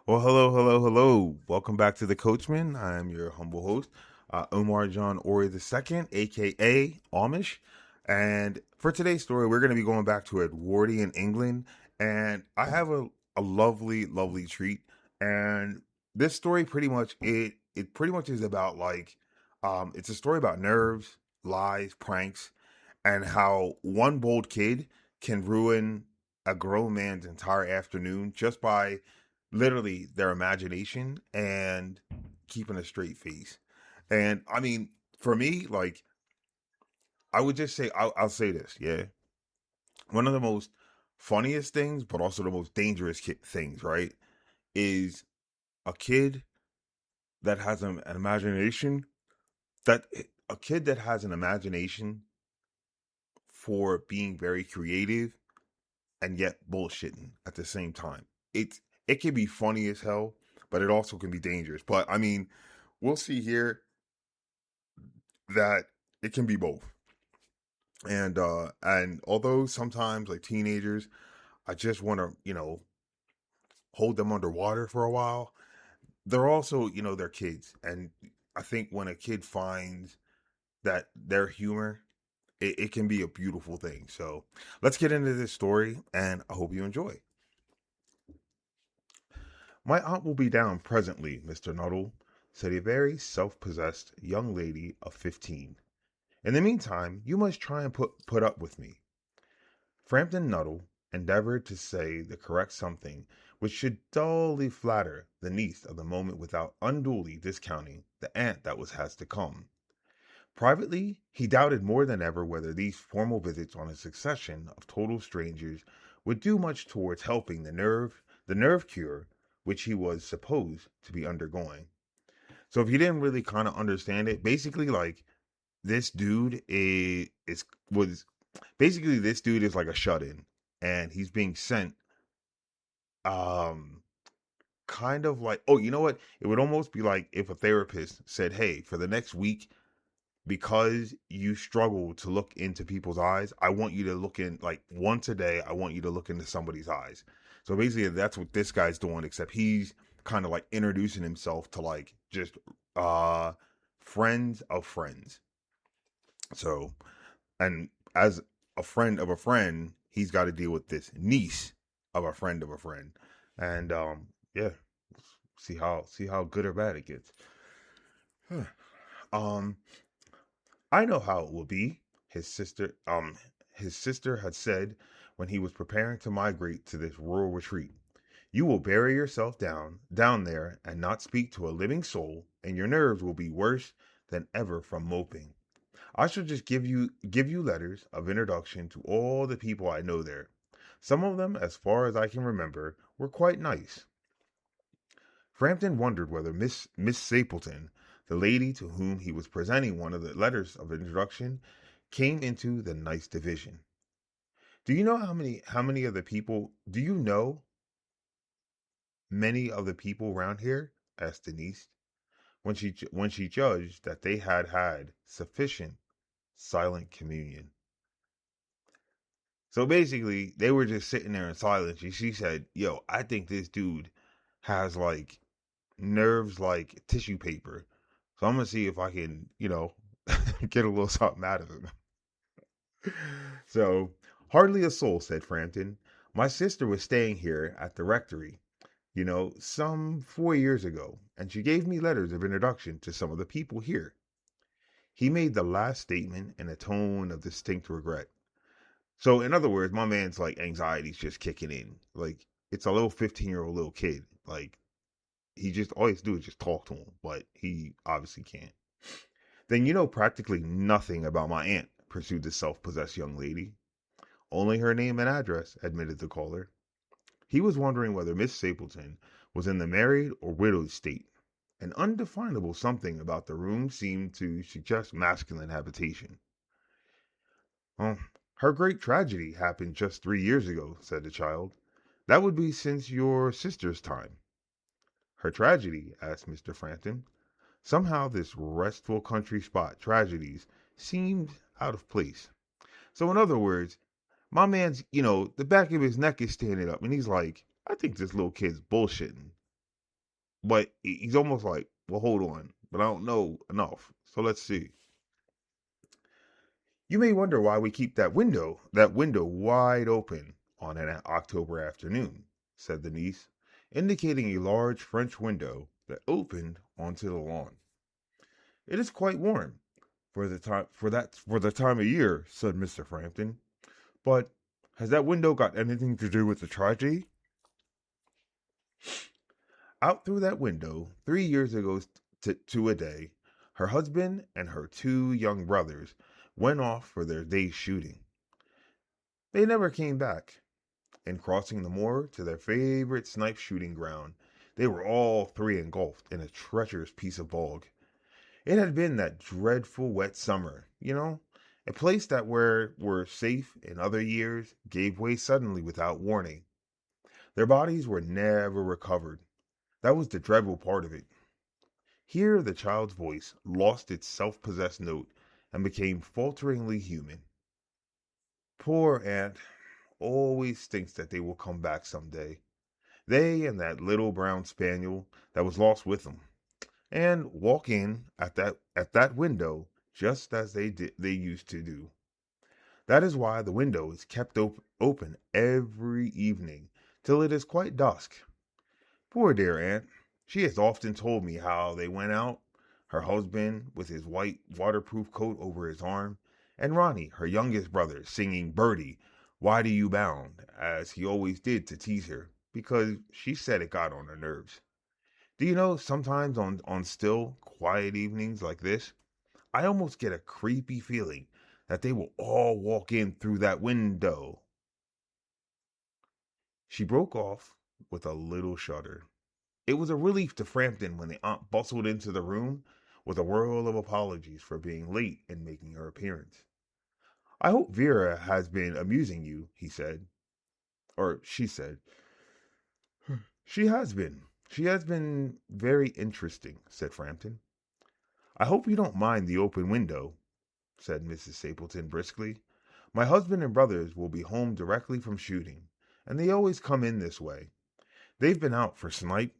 Well, hello, hello, hello. Welcome back to the Coachman. I am your humble host, Omar John Ori II, aka Amish. And for today's story, we're going to be going back to Edwardian England. And I have a lovely, lovely treat. And this story it pretty much is about it's a story about nerves, lies, pranks, and how one bold kid can ruin a grown man's entire afternoon just by literally their imagination and keeping a straight face. And I mean, for me, I would just say, I'll say this, yeah. One of the most funniest things, but also the most dangerous things, right, is a kid that has an imagination that a kid that has an imagination for being very creative and yet bullshitting at the same time. It can be funny as hell, but it also can be dangerous. But I mean, we'll see here that it can be both. And although sometimes like teenagers, I just want to, hold them underwater for a while. They're also, they're kids. And I think when a kid finds that their humor, it can be a beautiful thing. So let's get into this story and I hope you enjoy. My aunt will be down presently, Mr. Nuddle, said a very self-possessed young lady of 15. In the meantime, you must try and put up with me. Frampton Nuddle endeavored to say the correct something which should dully flatter the niece of the moment without unduly discounting the aunt that has to come. Privately, he doubted more than ever whether these formal visits on a succession of total strangers would do much towards helping the nerve cure which he was supposed to be undergoing. So if you didn't really kind of understand it, basically like this dude is was basically this dude is like a shut-in and he's being sent um kind of like, oh, you know what, it would almost be like if a therapist said, hey, for the next week, because you struggle to look into people's eyes, I want you to look in like once a day. I want you to look into somebody's eyes. So basically, that's what this guy's doing, except he's kind of like introducing himself to like just uh friends of friends. So, and as a friend of a friend, he's got to deal with this niece of a friend, and yeah, see how good or bad it gets. um, I know how it will be, his sister had said when he was preparing to migrate to this rural retreat. You will bury yourself down there and not speak to a living soul, and your nerves will be worse than ever from moping. I shall just give you letters of introduction to all the people I know there. Some of them, as far as I can remember, were quite nice. Frampton wondered whether Miss Stapleton, the lady to whom he was presenting one of the letters of introduction, came into the nice division. Do you know how many of the people do you know many of the people round here? Asked Denise, when she judged that they had had sufficient silent communion. So basically, they were just sitting there in silence. And she said, "Yo, I think this dude has like nerves like tissue paper. So I'm gonna see if I can, get a little something out of him." So, hardly a soul, said Frampton. My sister was staying here at the rectory, some 4 years ago, and she gave me letters of introduction to some of the people here. He made the last statement in a tone of distinct regret. So, in other words, my man's like anxiety's just kicking in. Like, it's a little 15-year-old little kid. Like, he just all he has to do is just talk to him, but he obviously can't. Then you know practically nothing about my aunt, pursued the self-possessed young lady. Only her name and address, admitted the caller. He was wondering whether Miss Stapleton was in the married or widowed state. An undefinable something about the room seemed to suggest masculine habitation. Oh, her great tragedy happened just 3 years ago, said the child. That would be since your sister's time. Her tragedy? Asked Mr. Frampton. Somehow this restful country spot tragedies seemed out of place. So in other words, my man's, the back of his neck is standing up and he's like, I think this little kid's bullshitting. but he's almost like, well, hold on, but I don't know enough. So let's see. You may wonder why we keep that window wide open on an October afternoon, said the niece, indicating a large French window that opened onto the lawn. It is quite warm for the time of year, said Mr. Frampton. But has that window got anything to do with the tragedy? Out through that window, 3 years ago to a day, her husband and her two young brothers went off for their day's shooting. They never came back. In crossing the moor to their favorite snipe shooting ground, they were all three engulfed in a treacherous piece of bog. It had been that dreadful wet summer, a place that where were safe in other years gave way suddenly without warning. Their bodies were never recovered. That was the dreadful part of it. Here the child's voice lost its self-possessed note and became falteringly human. Poor aunt always thinks that they will come back some day. They and that little brown spaniel that was lost with them, and walk in at that window just as they used to do. That is why the window is kept open every evening till it is quite dusk. Poor dear aunt, she has often told me how they went out, her husband with his white waterproof coat over his arm, and Ronnie, her youngest brother, singing Birdie, Why Do You Bound, as he always did to tease her, because she said it got on her nerves. Do you know, sometimes on still, quiet evenings like this, I almost get a creepy feeling that they will all walk in through that window. She broke off with a little shudder. It was a relief to Frampton when the aunt bustled into the room with a whirl of apologies for being late in making her appearance. I hope Vera has been amusing you, he said. Or she said. She has been. She has been very interesting, said Frampton. I hope you don't mind the open window, said Mrs. Stapleton briskly. My husband and brothers will be home directly from shooting, and they always come in this way. They've been out for snipe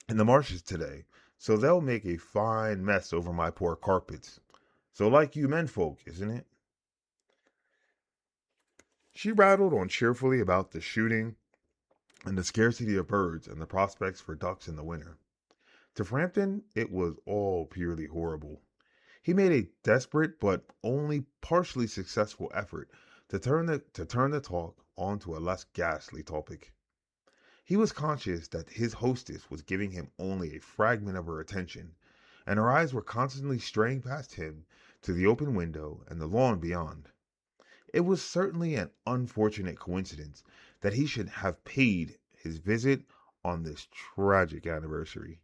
in the marshes today, so they'll make a fine mess over my poor carpets. So like you menfolk, isn't it? She rattled on cheerfully about the shooting and the scarcity of birds and the prospects for ducks in the winter. To Frampton, it was all purely horrible. He made a desperate but only partially successful effort to turn the talk onto a less ghastly topic. He was conscious that his hostess was giving him only a fragment of her attention, and her eyes were constantly straying past him to the open window and the lawn beyond. It was certainly an unfortunate coincidence that he should have paid his visit on this tragic anniversary.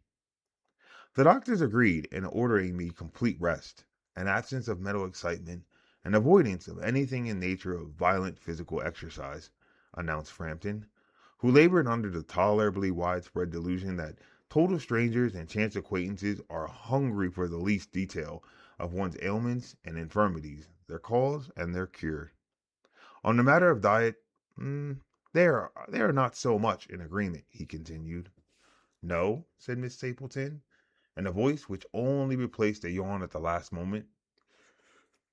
The doctors agreed in ordering me complete rest, an absence of mental excitement, and avoidance of anything in nature of violent physical exercise, announced Frampton, who labored under the tolerably widespread delusion that total strangers and chance acquaintances are hungry for the least detail of one's ailments and infirmities, their cause and their cure. On the matter of diet, they are not so much in agreement, he continued. No, said Miss Stapleton, in a voice which only replaced a yawn at the last moment.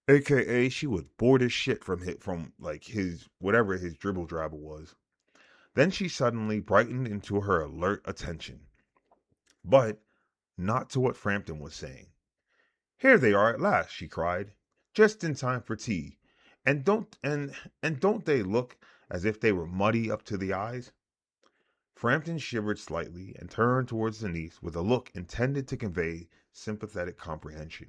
AKA, she was bored as shit from like his whatever his dribble drabble was. Then she suddenly brightened into her alert attention, but not to what Frampton was saying. Here they are at last, she cried, just in time for tea. And don't they look as if they were muddy up to the eyes? Frampton shivered slightly and turned towards the niece with a look intended to convey sympathetic comprehension.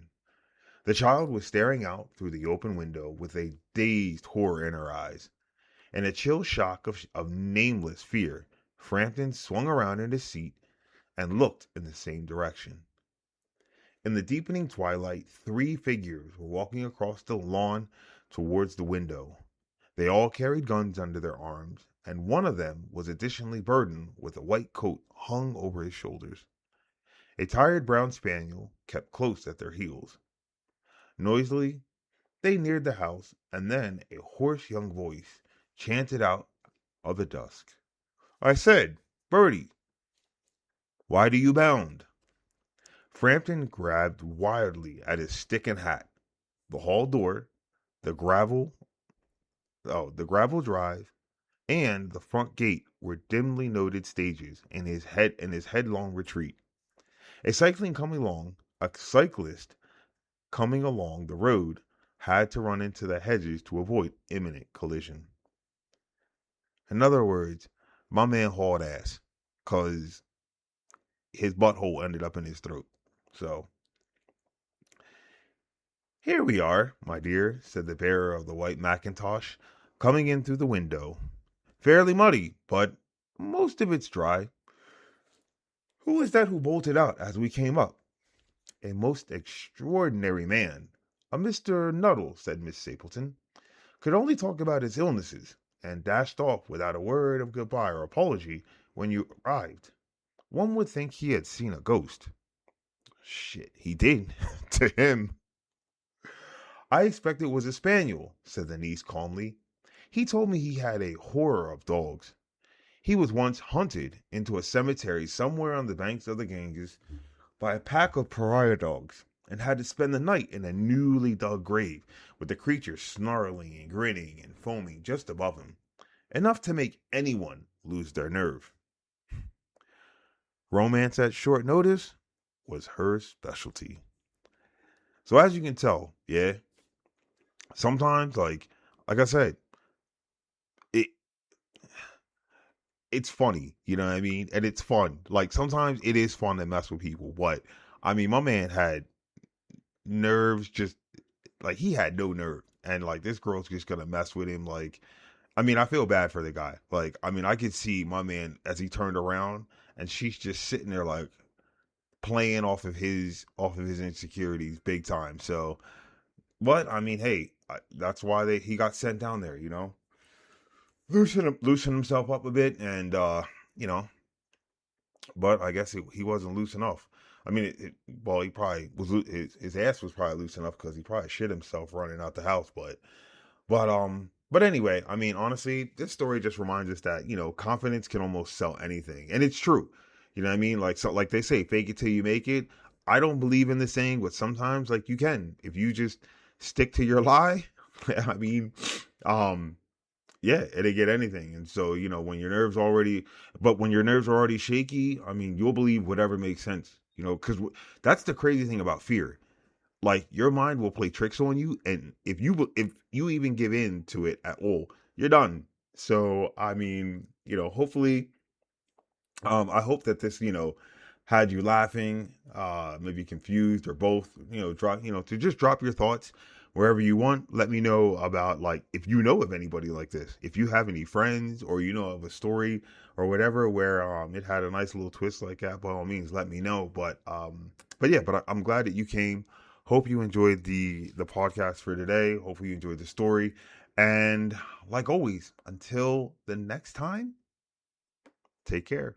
The child was staring out through the open window with a dazed horror in her eyes. In a chill shock of nameless fear, Frampton swung around in his seat and looked in the same direction. In the deepening twilight, three figures were walking across the lawn towards the window. They all carried guns under their arms, and one of them was additionally burdened with a white coat hung over his shoulders. A tired brown spaniel kept close at their heels. Noisily, they neared the house, and then a hoarse young voice chanted out of the dusk, I said, Birdie! Why do you bound? Frampton grabbed wildly at his stick and hat. The hall door, the gravel, the gravel drive, and the front gate were dimly noted stages in his headlong retreat. A cyclist coming along the road had to run into the hedges to avoid imminent collision. In other words, my man hauled ass because his butthole ended up in his throat. So, here we are, my dear, said the bearer of the white mackintosh, coming in through the window. Fairly muddy, but most of it's dry. Who is that who bolted out as we came up? A most extraordinary man. A Mr. Nuddle, said Miss Stapleton. Could only talk about his illnesses, and dashed off without a word of goodbye or apology when you arrived. One would think he had seen a ghost. Shit, he did. To him. I expect it was a spaniel, said the niece calmly. He told me he had a horror of dogs. He was once hunted into a cemetery somewhere on the banks of the Ganges by a pack of pariah dogs and had to spend the night in a newly dug grave with the creature snarling and grinning and foaming just above him, enough to make anyone lose their nerve. Romance at short notice was her specialty. So as you can tell, yeah, sometimes like I said, it's funny, you know what I mean? And it's fun. Like sometimes it is fun to mess with people, but I mean my man had nerves, just like he had no nerve. And like this girl's just gonna mess with him. Like, I mean, I feel bad for the guy. Like, I mean, I could see my man as he turned around and she's just sitting there like playing off of his insecurities big time. So, but I mean, hey, that's why he got sent down there, you know? Loosen himself up a bit, and you know, but I guess he wasn't loose enough. I mean, well, he probably was. His ass was probably loose enough because he probably shit himself running out the house. But anyway, I mean, honestly, this story just reminds us that confidence can almost sell anything, and it's true. You know what I mean? Like like they say, fake it till you make it. I don't believe in the saying, but sometimes like you can if you just stick to your lie. I mean, yeah, it'll get anything. And so, when when your nerves are already shaky, I mean, you'll believe whatever makes sense, because that's the crazy thing about fear. Like your mind will play tricks on you. And if you even give in to it at all, you're done. So, I mean, hopefully, I hope that this, had you laughing, maybe confused or both, to just drop your thoughts wherever you want. Let me know about, like, if you know of anybody like this, if you have any friends or of a story or whatever where it had a nice little twist like that. By all means, let me know. But yeah, I'm glad that you came. Hope you enjoyed the podcast for today. Hopefully you enjoyed the story. And like always, until the next time, take care.